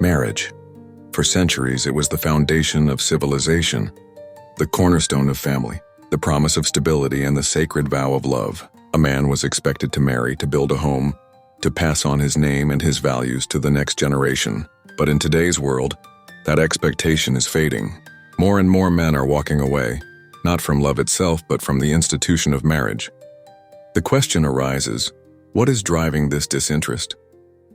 Marriage. For centuries, it was the foundation of civilization, the cornerstone of family, the promise of stability, and the sacred vow of love. A man was expected to marry, to build a home, to pass on his name and his values to the next generation. But in today's world, that expectation is fading. More and more men are walking away, not from love itself, but from the institution of marriage. The question arises, what is driving this disinterest?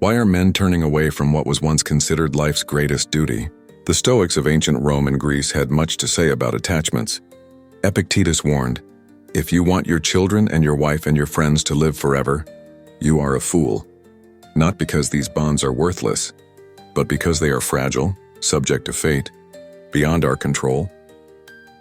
Why are men turning away from what was once considered life's greatest duty? The Stoics of ancient Rome and Greece had much to say about attachments. Epictetus warned, "If you want your children and your wife and your friends to live forever, you are a fool." Not because these bonds are worthless, but because they are fragile, subject to fate, beyond our control.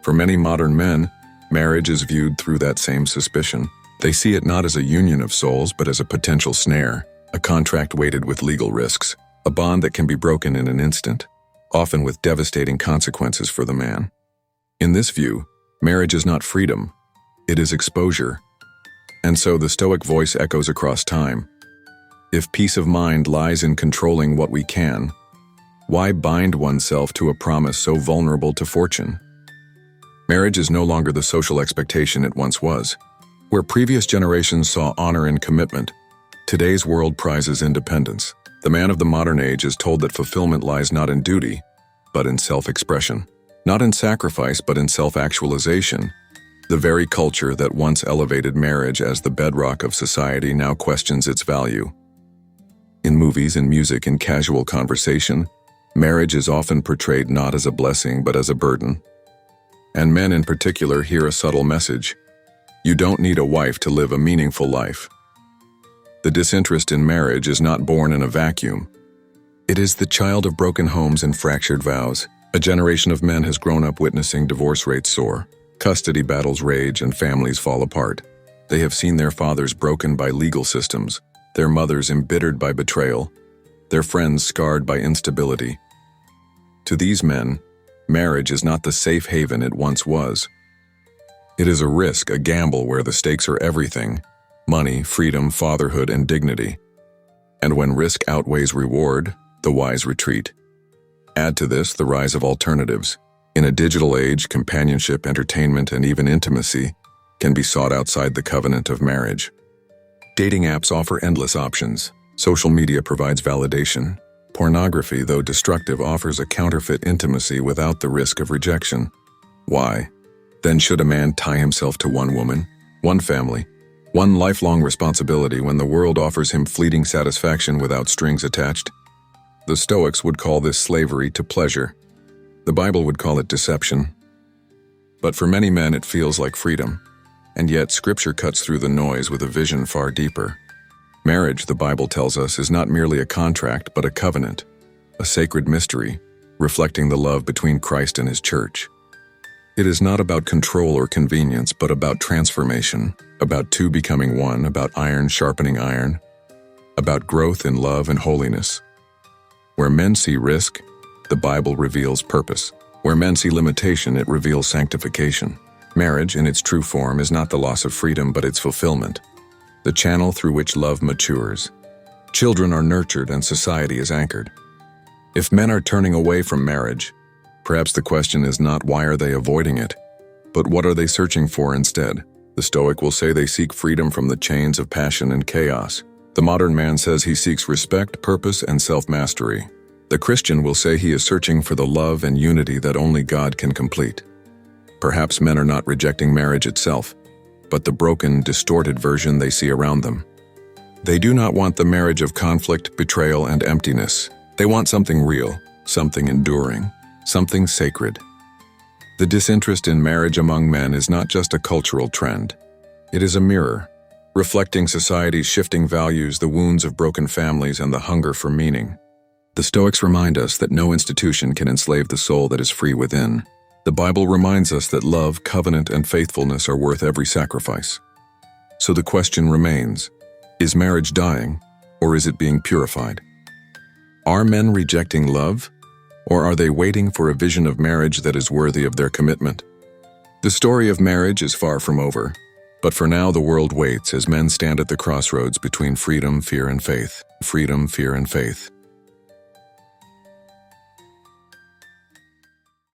For many modern men, marriage is viewed through that same suspicion. They see it not as a union of souls, but as a potential snare, a contract weighted with legal risks, a bond that can be broken in an instant, often with devastating consequences for the man. In this view, marriage is not freedom, it is exposure. And so the Stoic voice echoes across time. If peace of mind lies in controlling what we can, why bind oneself to a promise so vulnerable to fortune? Marriage is no longer the social expectation it once was. Where previous generations saw honor and commitment, today's world prizes independence. The man of the modern age is told that fulfillment lies not in duty, but in self-expression. Not in sacrifice, but in self-actualization. The very culture that once elevated marriage as the bedrock of society now questions its value. In movies, in music, in casual conversation, marriage is often portrayed not as a blessing, but as a burden. And men in particular hear a subtle message. You don't need a wife to live a meaningful life. The disinterest in marriage is not born in a vacuum. It is the child of broken homes and fractured vows. A generation of men has grown up witnessing divorce rates soar, custody battles rage, and families fall apart. They have seen their fathers broken by legal systems, their mothers embittered by betrayal, their friends scarred by instability. To these men, marriage is not the safe haven it once was. It is a risk, a gamble where the stakes are everything: money, freedom, fatherhood, and dignity. And when risk outweighs reward, the wise retreat. Add to this the rise of alternatives. In a digital age, companionship, entertainment, and even intimacy can be sought outside the covenant of marriage. Dating apps offer endless options. Social media provides validation. Pornography, though destructive, offers a counterfeit intimacy without the risk of rejection. Why? Then should a man tie himself to one woman, one family, one lifelong responsibility when the world offers him fleeting satisfaction without strings attached? The Stoics would call this slavery to pleasure. The Bible would call it deception. But for many men it feels like freedom, and yet Scripture cuts through the noise with a vision far deeper. Marriage, the Bible tells us, is not merely a contract but a covenant, a sacred mystery, reflecting the love between Christ and His church. It is not about control or convenience, but about transformation, about two becoming one, about iron sharpening iron, about growth in love and holiness. Where men see risk, the Bible reveals purpose. Where men see limitation, it reveals sanctification. Marriage, in its true form, is not the loss of freedom, but its fulfillment, the channel through which love matures. Children are nurtured and society is anchored. If men are turning away from marriage, perhaps the question is not why are they avoiding it, but what are they searching for instead? The Stoic will say they seek freedom from the chains of passion and chaos. The modern man says he seeks respect, purpose, and self-mastery. The Christian will say he is searching for the love and unity that only God can complete. Perhaps men are not rejecting marriage itself, but the broken, distorted version they see around them. They do not want the marriage of conflict, betrayal, and emptiness. They want something real, something enduring, something sacred. The disinterest in marriage among men is not just a cultural trend. It is a mirror, reflecting society's shifting values, the wounds of broken families, and the hunger for meaning. The Stoics remind us that no institution can enslave the soul that is free within. The Bible reminds us that love, covenant, and faithfulness are worth every sacrifice. So the question remains, is marriage dying, or is it being purified? Are men rejecting love? Or are they waiting for a vision of marriage that is worthy of their commitment? The story of marriage is far from over, but for now the world waits as men stand at the crossroads between freedom, fear, and faith. Freedom, fear, and faith.